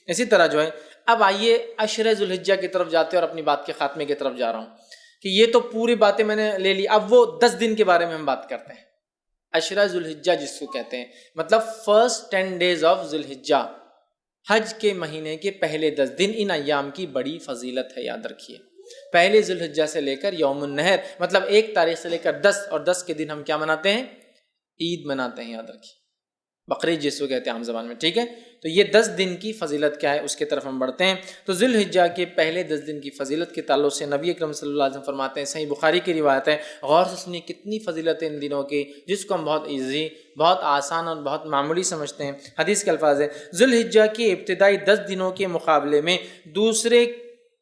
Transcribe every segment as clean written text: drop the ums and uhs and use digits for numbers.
اسی طرح جو ہے اب آئیے عشرہ ذوالحجہ کی طرف جاتے ہیں اور اپنی بات کے خاتمے کی طرف جا رہا ہوں کہ یہ تو پوری باتیں میں نے لے لی، اب وہ 10 دن کے بارے میں ہم بات کرتے ہیں۔ عشرہ ذوالحجہ جس کو کہتے ہیں، مطلب فرسٹ 10 days آف ذوالحجہ، حج کے مہینے کے پہلے 10 دن، ان ایام کی بڑی فضیلت ہے، یاد رکھیے۔ پہلے ذوالحجہ سے لے کر یوم النحر، مطلب 1 تاریخ سے لے کر 10، اور 10 کے دن ہم کیا مناتے ہیں؟ عید مناتے ہیں، یاد رکھیے، بقرعید جس کو کہتے ہیں عام زبان میں، ٹھیک ہے؟ تو یہ 10 دن کی فضیلت کیا ہے اس کی طرف ہم بڑھتے ہیں۔ تو ذوالحجہ کے پہلے 10 دن کی فضیلت کے تعلق سے نبی اکرم صلی اللہ علیہ وسلم فرماتے ہیں، صحیح بخاری کی روایت ہے، غور سے سنیے کتنی فضیلت ہے ان دنوں کی، جس کو ہم بہت ایزی، بہت آسان اور بہت معمولی سمجھتے ہیں۔ حدیث کے الفاظ ہے، ذوالحجہ کے ابتدائی 10 دنوں کے مقابلے میں دوسرے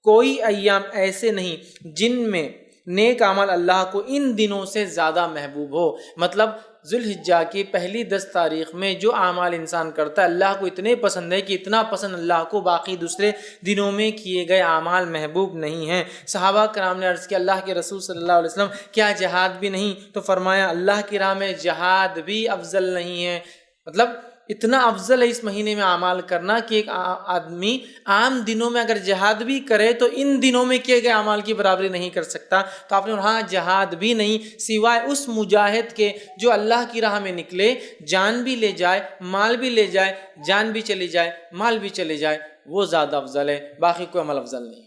کوئی ایام ایسے نہیں جن میں نیک عمل اللہ کو ان دنوں سے زیادہ محبوب ہو۔ مطلب ذوالحجہ کی پہلی 10 تاریخ میں جو اعمال انسان کرتا ہے اللہ کو اتنے پسند ہے کہ اتنا پسند اللہ کو باقی دوسرے دنوں میں کیے گئے اعمال محبوب نہیں ہیں۔ صحابہ کرام نے عرض کیا، اللہ کے رسول صلی اللہ علیہ وسلم کیا جہاد بھی نہیں؟ تو فرمایا اللہ کی راہ میں جہاد بھی افضل نہیں ہے۔ مطلب اتنا افضل ہے اس مہینے میں اعمال کرنا کہ ایک آدمی عام دنوں میں اگر جہاد بھی کرے تو ان دنوں میں کیے گئے اعمال کی برابری نہیں کر سکتا۔ تو آپ نے ہاں جہاد بھی نہیں سوائے اس مجاہد کے جو اللہ کی راہ میں نکلے، جان بھی لے جائے، مال بھی لے جائے، جان بھی چلی جائے، مال بھی چلے جائے، وہ زیادہ افضل ہے، باقی کوئی عمل افضل نہیں ہے۔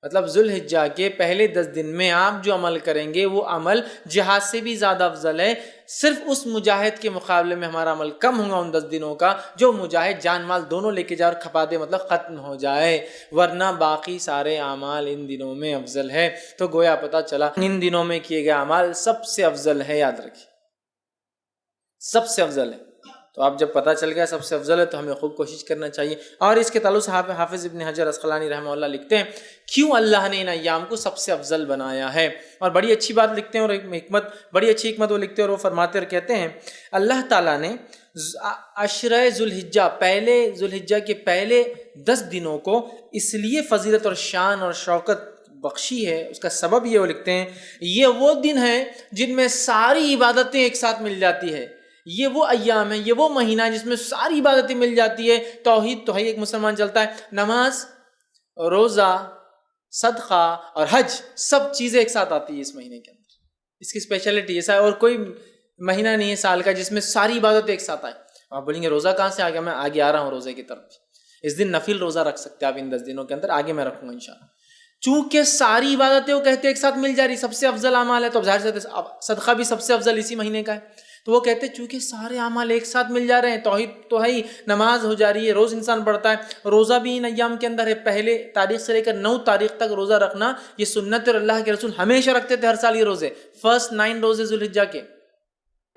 مطلب ذوالحجہ کے پہلے 10 دن میں آپ جو عمل کریں گے وہ عمل جہاد سے بھی زیادہ افضل ہے۔ صرف اس مجاہد کے مقابلے میں ہمارا عمل کم ہوگا ان 10 دنوں کا جو مجاہد جان مال دونوں لے کے جائے اور کھپا دے، مطلب ختم ہو جائے، ورنہ باقی سارے اعمال ان دنوں میں افضل ہے۔ تو گویا پتہ چلا ان دنوں میں کیے گئے اعمال سب سے افضل ہے، یاد رکھیے سب سے افضل ہے۔ تو اب جب پتہ چل گیا سب سے افضل ہے تو ہمیں خوب کوشش کرنا چاہیے۔ اور اس کے تعلق سے حافظ ابن حجر عسقلانی رحمہ اللہ لکھتے ہیں کیوں اللہ نے ان ایام کو سب سے افضل بنایا ہے، اور بڑی اچھی بات لکھتے ہیں، اور ایک حکمت، بڑی اچھی حکمت وہ لکھتے ہیں، اور وہ فرماتے اور کہتے ہیں اللہ تعالیٰ نے عشرہ ذوالحجہ، پہلے ذوالحجہ کے پہلے 10 دنوں کو اس لیے فضیلت اور شان اور شوکت بخشی ہے، اس کا سبب یہ وہ لکھتے ہیں یہ وہ دن ہیں جن میں ساری عبادتیں ایک ساتھ مل جاتی ہے۔ یہ وہ ایام ہے، یہ وہ مہینہ ہے جس میں ساری عبادتیں مل جاتی ہے۔ توحید تو ہے، ایک مسلمان چلتا ہے، نماز، روزہ، صدقہ اور حج، سب چیزیں ایک ساتھ آتی ہیں اس مہینے کے اندر۔ اس کی اسپیشلٹی ایسا ہے، اور کوئی مہینہ نہیں ہے سال کا جس میں ساری عبادتیں ایک ساتھ آئیں۔ آپ بولیں گے روزہ کہاں سے آ گیا؟ میں آگے آ رہا ہوں روزے کی طرف۔ اس دن نفل روزہ رکھ سکتے ہیں آپ ان 10 دنوں کے اندر، آگے میں رکھوں گا انشاءاللہ۔ چونکہ ساری عبادتیں وہ کہتے ہیں ایک ساتھ مل جا رہی، سب سے افضل اعمال ہے، تو ظاہر سے صدقہ بھی سب سے افضل اسی مہینے کا ہے۔ تو وہ کہتے ہیں چونکہ سارے اعمال ایک ساتھ مل جا رہے ہیں، توحید تو ہے ہی، نماز ہو جا رہی ہے، روز انسان پڑھتا ہے، روزہ بھی ان ایام کے اندر ہے، پہلے تاریخ سے لے کر 9 تاریخ تک روزہ رکھنا یہ سنت، اور اللہ کے رسول ہمیشہ رکھتے تھے ہر سال یہ روزے، فرسٹ 9 روزے ذوالحجہ کے،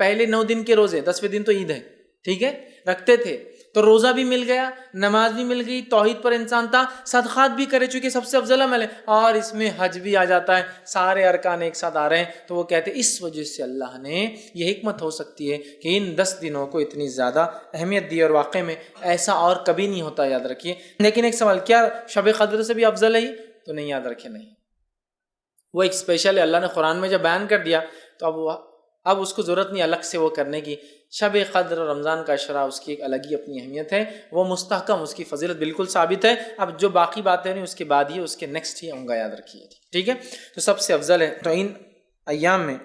پہلے 9 دن کے روزے، 10ویں دن تو عید ہے، ٹھیک ہے، رکھتے تھے۔ تو روزہ بھی مل گیا، نماز بھی مل گئی، توحید پر انسان تھا، صدقات بھی کرے چونکہ سب سے افضل عمل ہے، اور اس میں حج بھی آ جاتا ہے، سارے ارکان ایک ساتھ آ رہے ہیں۔ تو وہ کہتے ہیں اس وجہ سے اللہ نے یہ حکمت ہو سکتی ہے کہ ان 10 دنوں کو اتنی زیادہ اہمیت دی، اور واقع میں ایسا اور کبھی نہیں ہوتا، یاد رکھیے۔ لیکن ایک سوال، کیا شب قدر سے بھی افضل ہے یہ؟ تو نہیں، یاد رکھے نہیں، وہ ایک اسپیشل ہے، اللہ نے قرآن میں جب بیان کر دیا تو اب اس کو ضرورت نہیں الگ سے وہ کرنے کی۔ شب قدر اور رمضان کا عشرہ اس کی ایک الگ ہی اپنی اہمیت ہے، وہ مستحکم، اس کی فضیلت بالکل ثابت ہے۔ اب جو باقی باتیں نہیں اس کے بعد ہی، اس کے نیکسٹ ہی ہوں گا، یاد رکھیے، ٹھیک ہے۔ تو سب سے افضل ہے، تو ان ایام میں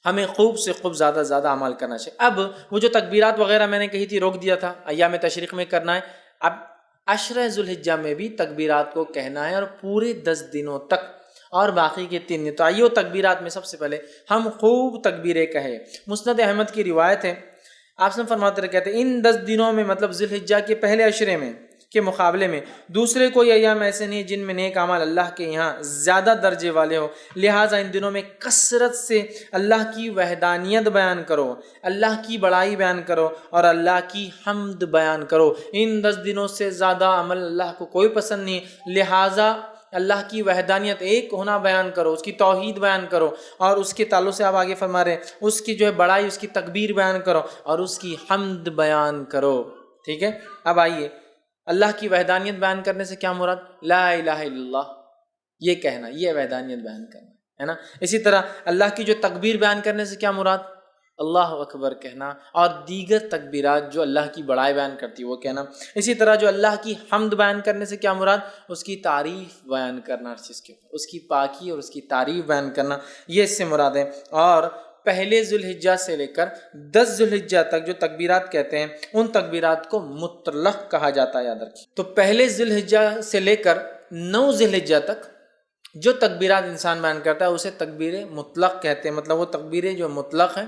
ہمیں خوب سے خوب زیادہ زیادہ عمل کرنا چاہیے۔ اب وہ جو تکبیرات وغیرہ میں نے کہی تھی روک دیا تھا، ایام تشریق میں کرنا ہے، اب عشرہ ذوالحجہ میں بھی تکبیرات کو کہنا ہے، اور پورے 10 دنوں تک، اور باقی کے 3 دن۔ تو آئیے وہ تکبیرات میں سب سے پہلے ہم خوب تکبیریں کہیں۔ مسند احمد کی روایت ہے، آپ سے فرماتے رہے، کہتے ہیں ان 10 دنوں میں، مطلب ذوالحجہ کے پہلے عشرے میں کے مقابلے میں دوسرے کوئی ایام ایسے نہیں جن میں نیک اعمال اللہ کے یہاں زیادہ درجے والے ہو، لہٰذا ان دنوں میں کثرت سے اللہ کی وحدانیت بیان کرو، اللہ کی بڑائی بیان کرو، اور اللہ کی حمد بیان کرو۔ ان 10 دنوں سے زیادہ عمل اللہ کو کوئی پسند نہیں، لہٰذا اللہ کی وحدانیت، ایک ہونا بیان کرو، اس کی توحید بیان کرو، اور اس کے تعلق سے آپ آگے فرما رہے ہیں اس کی جو ہے بڑائی، اس کی تکبیر بیان کرو، اور اس کی حمد بیان کرو، ٹھیک ہے۔ اب آئیے اللہ کی وحدانیت بیان کرنے سے کیا مراد؟ لا الہ الا اللہ، یہ کہنا، یہ وحدانیت بیان کرنا ہے نا۔ اسی طرح اللہ کی جو تکبیر بیان کرنے سے کیا مراد؟ اللہ اکبر کہنا، اور دیگر تکبیرات جو اللہ کی بڑائی بیان کرتی ہے وہ کہنا۔ اسی طرح جو اللہ کی حمد بیان کرنے سے کیا مراد؟ اس کی تعریف بیان کرنا، ہر چیز کے اوپر اس کی پاکی اور اس کی تعریف بیان کرنا، یہ اس سے مراد ہے۔ اور پہلے ذوالحجہ سے لے کر 10 ذوالحجہ تک جو تکبیرات کہتے ہیں ان تکبیرات کو مطلق کہا جاتا ہے، یاد رکھیے۔ تو پہلے ذوالحجہ سے لے کر 9 ذوالحجہ تک جو تکبیرات انسان بیان کرتا ہے اسے تکبیر مطلق کہتے ہیں، مطلب وہ تکبیریں جو مطلق ہیں۔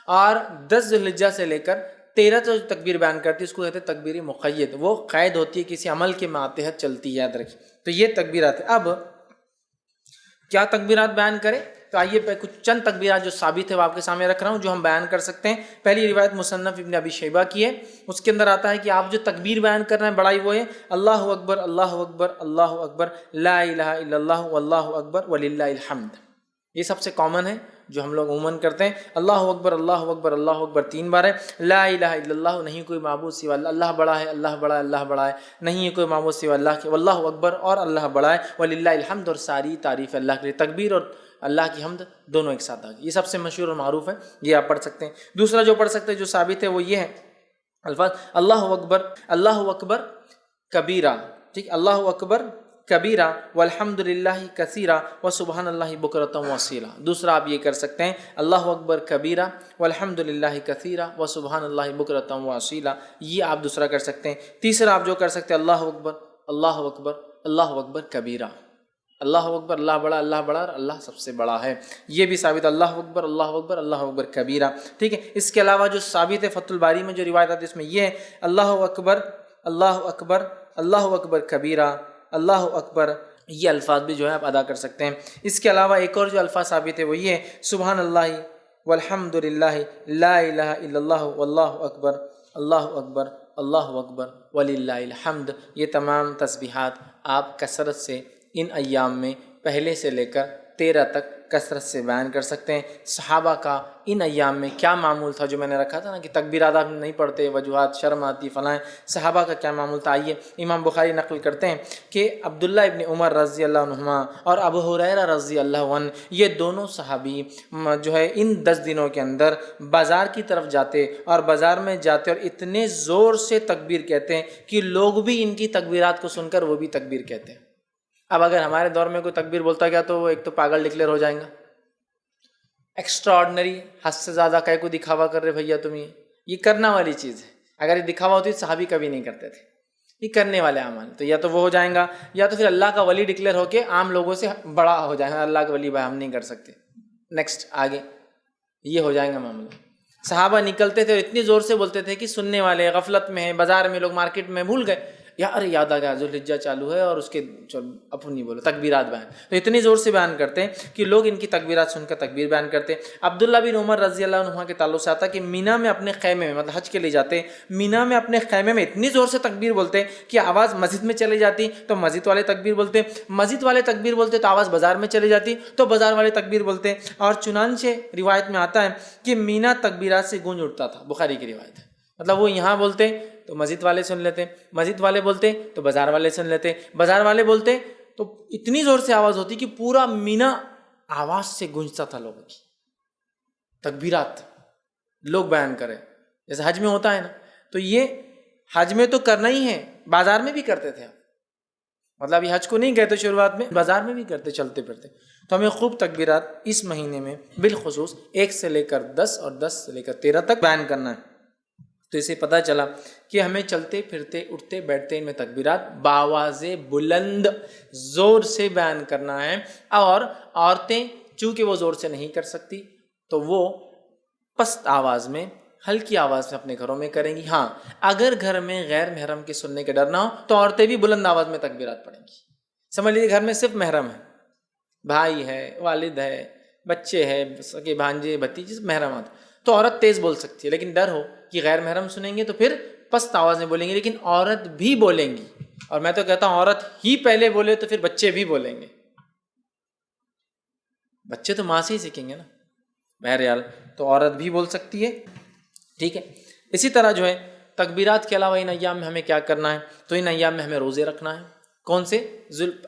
اور 10 ذوالحجہ سے لے کر 13 جو تکبیر بیان کرتی ہے اس کو کہتے ہیں تکبیر مقید، وہ قید ہوتی ہے، کسی عمل کے ماتحت چلتی ہے، یاد رکھیے۔ تو یہ تکبیرات ہیں۔ اب کیا تکبیرات بیان کریں؟ تو آئیے پہ کچھ چند تکبیرات جو ثابت ہے وہ آپ کے سامنے رکھ رہا ہوں، جو ہم بیان کر سکتے ہیں۔ پہلی روایت مصنف ابن ابی شیبہ کی ہے، اس کے اندر آتا ہے کہ آپ جو تکبیر بیان کر رہے ہیں بڑائی وہ ہے اللہ اکبر اللہ اکبر اللہ اکبر لا الہ الا اللہ واللہ اکبر وللہ الحمد۔ یہ سب سے کامن ہے جو ہم لوگ عموماً کرتے ہیں۔ اللہ اکبر اللہ اکبر اللہ اکبر 3 بار ہے۔ لا الہ الا اللہ، نہیں کوئی معبود سوا اللہ، اللہ بڑا ہے اللہ بڑا ہے اللہ بڑا ہے، نہیں ہے کوئی معبود سوا اللہ کے، واللہ اکبر اور اللہ بڑا ہے، وللہ الحمد اور ساری تعریف اللہ کے لیے۔ تکبیر اور اللہ کی حمد دونوں ایک ساتھ آ گئی، یہ سب سے مشہور اور معروف ہے، یہ آپ پڑھ سکتے ہیں۔ دوسرا جو پڑھ سکتے ہیں جو ثابت ہے وہ یہ ہے الفاظ اللہ اکبر کبیرہ، ٹھیک، اللہ اکبر کبیرہ والحمد للہ کثیرہ وسبحان اللہ بکرۃ واصیلہ۔ دوسرا آپ یہ کر سکتے ہیں اللہ اکبر کبیرہ والحمد للہ کثیرہ وسبحان اللہ بکرۃ واصیلہ، یہ آپ دوسرا کر سکتے ہیں۔ تیسرا آپ جو کر سکتے ہیں اللہ اکبر اللہ اکبر اللہ اکبر کبیرہ، اللہ اکبر اللہ بڑا اور اللہ سب سے بڑا ہے، یہ بھی ثابت اللہ اکبر اللہ اکبر کبیرہ، ٹھیک ہے۔ اس کے علاوہ جو ثابت ہے فتح الباری میں جو روایت آتی ہے اس میں یہ ہے اللہ اکبر اللہ اکبر کبیرہ اللہ اکبر، یہ الفاظ بھی جو ہے آپ ادا کر سکتے ہیں۔ اس کے علاوہ ایک اور جو الفاظ ثابت ہے وہ یہ ہے سبحان اللہ والحمد للہ لا الہ الا اللہ واللہ اکبر اللہ اکبر وللہ الحمد۔ یہ تمام تسبیحات آپ کثرت سے ان ایام میں پہلے سے لے کر 13 تک کثرت سے بیان کر سکتے ہیں۔ صحابہ کا ان ایام میں کیا معمول تھا، جو میں نے رکھا تھا نا کہ تکبیرات آپ نہیں پڑھتے، وجوہات شرم آتی فلاں، صحابہ کا کیا معمول تھا؟ آئیے امام بخاری نقل کرتے ہیں کہ عبداللہ ابن عمر رضی اللہ عنہما اور ابو ہریرہ رضی اللہ عنہ، یہ دونوں صحابی جو ہے ان 10 دنوں کے اندر بازار کی طرف جاتے اور بازار میں جاتے اور اتنے زور سے تکبیر کہتے ہیں کہ لوگ بھی ان کی تکبیرات کو سن کر وہ بھی تکبیر کہتے ہیں۔ اب اگر ہمارے دور میں کوئی تکبیر بولتا گیا تو وہ ایک تو پاگل ڈکلیئر ہو جائیں گا، ایکسٹرا آرڈنری، حد سے زیادہ کہیں کو دکھاوا کر رہے بھیا تم، یہ کرنا والی چیز ہے۔ اگر یہ دکھاوا ہوتی تو صحابی کبھی نہیں کرتے تھے، یہ کرنے والے اعمال، تو یا تو وہ ہو جائیں گا یا تو پھر اللہ کا ولی ڈکلیئر ہو کے عام لوگوں سے بڑا ہو جائیں گا، اللہ کا ولی بھائی ہم نہیں کر سکتے، نیکسٹ آگے یہ ہو جائیں گا معاملہ۔ صحابہ نکلتے تھے اور اتنی زور سے بولتے تھے کہ سننے والے غفلت میں ہیں، بازار میں لوگ مارکیٹ میں بھول گئے، ارے یاد آ گیا ذوالحجہ چالو ہے اور اس کے اپن نہیں بولو تکبیرات بیان، تو اتنی زور سے بیان کرتے ہیں کہ لوگ ان کی تکبیرات سن کر تکبیر بیان کرتے ہیں۔ عبداللہ بن عمر رضی اللہ عنہ کے تعلق سے آتا کہ مینا میں اپنے خیمے میں، مطلب حج کے لیے جاتے، مینا میں اپنے خیمے میں اتنی زور سے تکبیر بولتے کہ آواز مسجد میں چلی جاتی تو مسجد والے تکبیر بولتے، مسجد والے تکبیر بولتے تو آواز بازار میں چلی جاتی تو بازار والے تکبیر بولتے، اور چنانچہ روایت میں آتا ہے کہ مینا تکبیرات سے گونج اٹھتا تھا، بخاری کی روایت ہے، مطلب وہ یہاں بولتے تو مسجد والے سن لیتے، مسجد والے بولتے تو بازار والے سن لیتے، بازار والے بولتے تو اتنی زور سے آواز ہوتی کہ پورا مینا آواز سے گونجتا تھا، لوگوں کی تکبیرات لوگ بیان کرے، جیسے حج میں ہوتا ہے نا، تو یہ حج میں تو کرنا ہی ہے، بازار میں بھی کرتے تھے، مطلب یہ حج کو نہیں کہتے شروعات میں، بازار میں بھی کرتے چلتے پھرتے۔ تو ہمیں خوب تکبیرات اس مہینے میں بالخصوص 1 سے لے کر 10 اور 10 سے لے کر 13 تک بیان کرنا ہے۔ تو اسے پتہ چلا کہ ہمیں چلتے پھرتے اٹھتے بیٹھتے ان میں تکبیرات بآواز بلند زور سے بیان کرنا ہے، اور عورتیں چونکہ وہ زور سے نہیں کر سکتی تو وہ پست آواز میں ہلکی آواز میں اپنے گھروں میں کریں گی۔ ہاں اگر گھر میں غیر محرم کے سننے کے ڈر نہ ہو تو عورتیں بھی بلند آواز میں تکبیرات پڑھیں گی۔ سمجھ لیجیے گھر میں صرف محرم ہے، بھائی ہے، والد ہے، بچے ہے، سگے بھانجے بھتیجے محرمات، تو عورت تیز بول سکتی ہے، لیکن ڈر ہو کہ غیر محرم سنیں گے تو پھر پست آواز میں بولیں گے، لیکن عورت بھی بولیں گی، اور میں تو کہتا ہوں عورت ہی پہلے بولے تو پھر بچے بھی بولیں گے، بچے تو ماں سے ہی سیکھیں گے نا، بہرحال تو عورت بھی بول سکتی ہے، ٹھیک ہے۔ اسی طرح جو ہے تکبیرات کے علاوہ ان ایام میں ہمیں کیا کرنا ہے، تو ان ایام میں ہمیں روزے رکھنا ہے۔ کون سے؟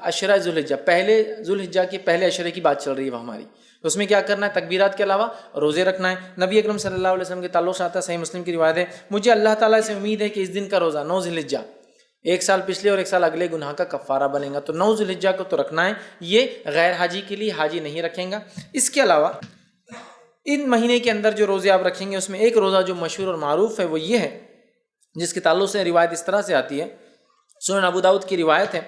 عشرہ ذوالحجہ، پہلے ذوالحجہ کے پہلے عشرے کی بات چل رہی ہے وہ ہماری، تو اس میں کیا کرنا ہے؟ تکبیرات کے علاوہ روزے رکھنا ہے۔ نبی اکرم صلی اللہ علیہ وسلم کے تعلق سے آتا ہے، صحیح مسلم کی روایت ہے، مجھے اللہ تعالیٰ سے امید ہے کہ اس دن کا روزہ 9 ذی الحجہ، ایک سال پچھلے اور ایک سال اگلے گناہ کا کفارہ بنے گا۔ تو 9 ذی الحجہ کو تو رکھنا ہے، یہ غیر حاجی کے لیے، حاجی نہیں رکھیں گا۔ اس کے علاوہ ان مہینے کے اندر جو روزے آپ رکھیں گے اس میں ایک روزہ جو مشہور اور معروف ہے وہ یہ ہے، جس کے تعلق سے روایت اس طرح سے آتی ہے، سنن ابو داؤد کی روایت ہے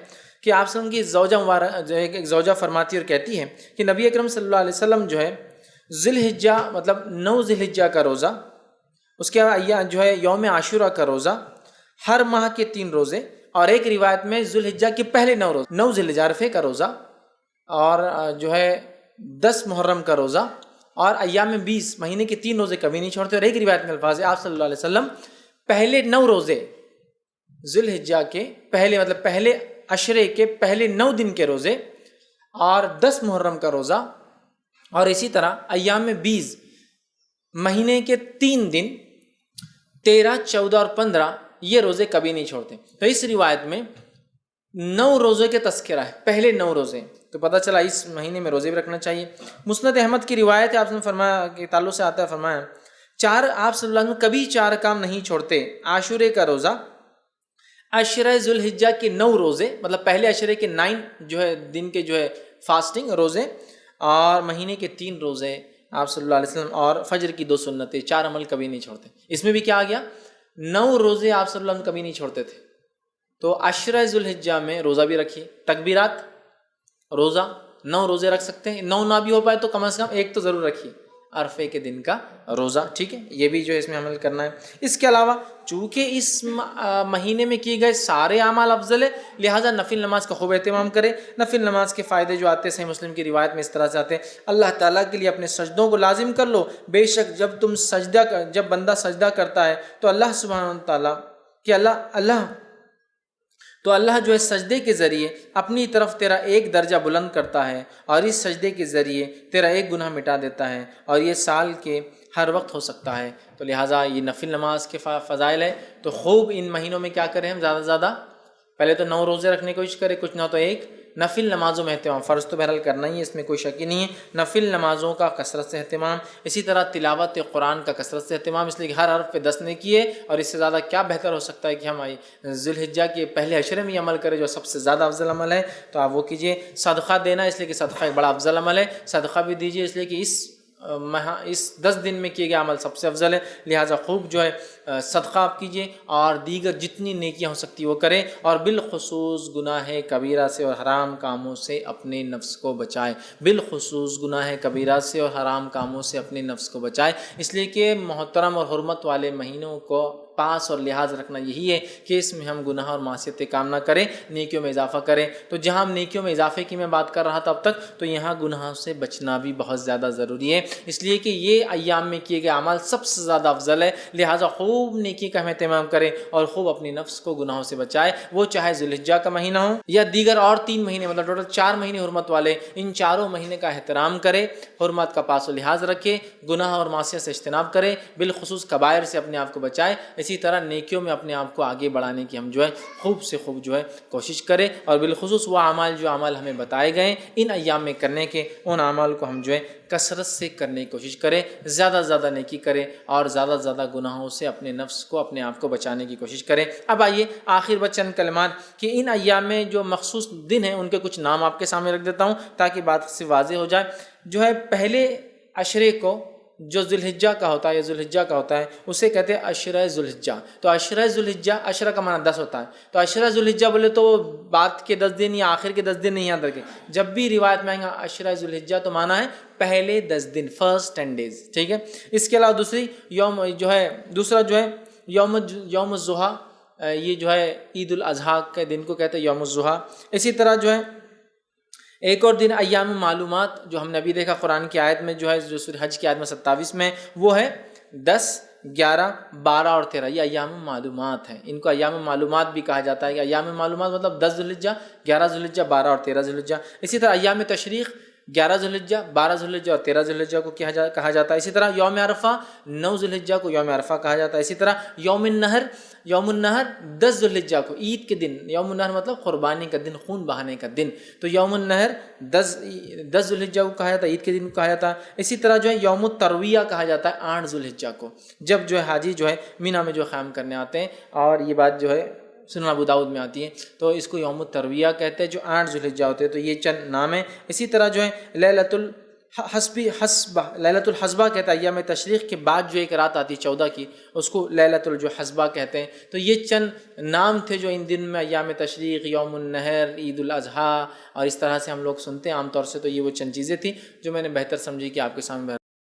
کہ آپ صلی اللہ علیہ وسلم کی زوجہ مبارک جو ایک زوجہ فرماتی اور کہتی ہے کہ نبی اکرم صلی اللہ علیہ وسلم جو ہے ذی الحجہ مطلب 9 ذی الحجہ کا روزہ، اس کے بعد جو ہے یوم عاشوراء کا روزہ، ہر ماہ کے 3 روزے، اور ایک روایت میں ذی الحجہ کے پہلے 9 روزے، 9 ذی الحجہ عرفے کا روزہ، اور جو ہے 10 محرم کا روزہ، اور ایام 20 مہینے کے 3 روزے کبھی نہیں چھوڑتے۔ اور ایک روایت میں الفاظ ہے آپ صلی اللہ علیہ وسلم پہلے 9 روزے ذی الحجہ کے پہلے مطلب پہلے عشرے کے پہلے 9 دن کے روزے، اور 10 محرم کا روزہ، اور اسی طرح ایام 20 مہینے کے 3 دن 13، 14 اور 15 یہ روزے کبھی نہیں چھوڑتے۔ تو اس روایت میں 9 روزے کے تذکرہ ہے، پہلے 9 روزے، تو پتہ چلا اس مہینے میں روزے بھی رکھنا چاہیے۔ مسند احمد کی روایت ہے، آپ نے فرمایا کہ تعلق سے آتا ہے، فرمایا آپ صلی اللہ علیہ وسلم کبھی 4 کام نہیں چھوڑتے، عاشورے کا روزہ، عشرہ ذی الحجہ کے 9 روزے مطلب پہلے عشرے کے 9 جو ہے دن کے جو ہے فاسٹنگ روزے، اور مہینے کے 3 روزے آپ صلی اللہ علیہ وسلم، اور فجر کی 2 سنتیں، 4 عمل کبھی نہیں چھوڑتے۔ اس میں بھی کیا آ گیا؟ 9 روزے آپ صلی اللہ علیہ وسلم کبھی نہیں چھوڑتے تھے۔ تو عشرہ ذی الحجہ میں روزہ بھی رکھیے، تکبیرات، روزہ 9 روزے رکھ سکتے ہیں، 9 نہ بھی ہو پائے تو کم از کم ایک تو ضرور رکھیے، عرفے کے دن کا روزہ، ٹھیک ہے، یہ بھی جو ہے اس میں عمل کرنا ہے۔ اس کے علاوہ چونکہ اس مہینے میں کیے گئے سارے اعمال افضل ہے، لہٰذا نفل نماز کا خوب اہتمام کرے۔ نفل نماز کے فائدے جو آتے ہیں صحیح مسلم کی روایت میں اس طرح سے آتے ہیں، اللہ تعالیٰ کے لیے اپنے سجدوں کو لازم کر لو، بے شک جب بندہ سجدہ کرتا ہے تو اللہ سبحانہ تعالیٰ کہ اللہ جو ہے سجدے کے ذریعے اپنی طرف تیرا ایک درجہ بلند کرتا ہے، اور اس سجدے کے ذریعے تیرا ایک گناہ مٹا دیتا ہے، اور یہ سال کے ہر وقت ہو سکتا ہے۔ تو لہٰذا یہ نفل نماز کے فضائل ہے، تو خوب ان مہینوں میں کیا کریں ہم، زیادہ سے زیادہ پہلے تو 9 روزے رکھنے کی کوشش کریں، کچھ نہ تو ایک نفل نمازوں میں اہتمام، فرض تو بہرحال کرنا ہی ہے، اس میں کوئی شک ہی نہیں ہے، نفل نمازوں کا کثرت سے اہتمام، اسی طرح تلاوت قرآن کا کثرت سے اہتمام، اس لیے کہ ہر حرف پہ 10 نے کیے، اور اس سے زیادہ کیا بہتر ہو سکتا ہے کہ ہم ذی الحجہ کے پہلے عشرے میں یہ عمل کریں جو سب سے زیادہ افضل عمل ہے، تو آپ وہ کیجیے۔ صدقہ دینا، اس لیے کہ صدقہ ایک بڑا افضل عمل ہے، صدقہ بھی دیجیے، اس لیے کہ اس 10 دن میں کیے گئے عمل سب سے افضل ہے، لہٰذا خوب جو ہے صدقہ آپ کیجیے، اور دیگر جتنی نیکیاں ہو سکتی وہ کریں، اور بالخصوص گناہ کبیرہ سے اور حرام کاموں سے اپنے نفس کو بچائے، بالخصوص گناہ کبیرہ سے اور حرام کاموں سے اپنے نفس کو بچائے، اس لیے کہ محترم اور حرمت والے مہینوں کو پاس اور لحاظ رکھنا یہی ہے کہ اس میں ہم گناہ اور معصیتیں کام نہ کریں، نیکیوں میں اضافہ کریں۔ تو جہاں ہم نیکیوں میں اضافے کی میں بات کر رہا تھا اب تک، تو یہاں گناہوں سے بچنا بھی بہت زیادہ ضروری ہے، اس لیے کہ یہ ایام میں کیے گئے اعمال سب سے زیادہ افضل ہے، لہٰذا خوب نیکی کا ہم اہتمام کریں، اور خوب اپنی نفس کو گناہوں سے بچائے، وہ چاہے ذی الحجہ کا مہینہ ہو یا دیگر اور 3 مہینے، مطلب ٹوٹل 4 مہینے حرمت والے، ان چاروں مہینے کا احترام کرے، حرمت کا پاس و لحاظ رکھے، گناہ اور معصیت سے اجتناب کرے، بالخصوص کبائر سے اپنے آپ کو بچائے، اسی طرح نیکیوں میں اپنے آپ کو آگے بڑھانے کی ہم جو ہے خوب سے خوب جو ہے کوشش کریں، اور بالخصوص وہ اعمال جو اعمال ہمیں بتائے گئے ان ایام میں کرنے کے، ان اعمال کو ہم جو ہے کثرت سے کرنے کی کوشش کریں، زیادہ سے زیادہ نیکی کریں، اور زیادہ سے زیادہ گناہوں سے اپنے نفس کو اپنے آپ کو بچانے کی کوشش کریں۔ اب آئیے آخر بچ چند کلمات کہ ان ایام میں جو مخصوص دن ہیں ان کے کچھ نام آپ کے سامنے رکھ دیتا ہوں تاکہ بات سے واضح ہو جائے۔ جو ہے پہلے عشرے کو جو ذی الحجہ کا ہوتا ہے یا ذی الحجہ کا ہوتا ہے اسے کہتے ہیں عشرہ ذی الحجہ۔ تو عشرہ ذی الحجہ، عشرہ کا معنی 10 ہوتا ہے، تو عشرہ ذی الحجہ بولے تو بعد کے 10 دن یا آخر کے 10 دن نہیں یاد رکھیں، جب بھی روایت میں آئیں گا عشرہ ذی الحجہ تو معنی ہے پہلے 10 دن، فرسٹ 10 days، ٹھیک ہے۔ اس کے علاوہ دوسرا جو ہے یوم الضحیٰ، یہ جو ہے عید الاضحیٰ کے دن کو کہتے ہیں یوم الضحیٰ۔ اسی طرح جو ہے ایک اور دن ایام معلومات، جو ہم نے ابھی دیکھا قرآن کی آیت میں جو ہے، جو سورہ حج کی آیت میں 27 میں، وہ ہے 10، 11، 12 اور 13، یہ ایام معلومات ہیں، ان کو ایام معلومات بھی کہا جاتا ہے کہ ایام معلومات مطلب 10 ذی الحجہ، 11 ذی الحجہ، 12 اور 13 ذی الحجہ۔ اسی طرح ایام تشریق 11 ذوالحجہ، 12 ذوالحجہ اور 13 ذوالحجہ کو کہا جاتا ہے. اسی طرح یوم عرفہ 9 ذوالحجہ کو یوم عرفہ کہا جاتا ہے. اسی طرح یوم النہر 10 ذوالحجہ کو، عید کے دن. یوم النہر مطلب قربانی کا دن، خون بہانے کا دن. تو یوم النہر 10 ذوالحجہ کو کہا جاتا ہے، عید کے دن کو کہا جاتا ہے. اسی طرح جو ہے یوم الترویہ کہا جاتا ہے 8 ذوالحجہ کو، جب جو ہے حاجی جو ہے مینا میں جو قیام کرنے آتے ہیں. اور یہ بات جو ہے سنن ابو داؤد میں آتی ہے. تو اس کو یوم الترویہ کہتے ہیں جو 8 ذوالحجہ ہوتے ہیں. تو یہ چند نام ہیں. اسی طرح جو ہے لیلۃ الحسبہ کہتا ہے، ایام تشریق کے بعد جو ایک رات آتی ہے 14 کی، اس کو لیلۃ الحسبہ کہتے ہیں. تو یہ چند نام تھے جو ان دن میں ایام تشریق، یوم النہر، عید الاضحیٰ اور اس طرح سے ہم لوگ سنتے ہیں عام طور سے. تو یہ وہ چند چیزیں تھیں جو میں نے بہتر سمجھی کہ آپ کے سامنے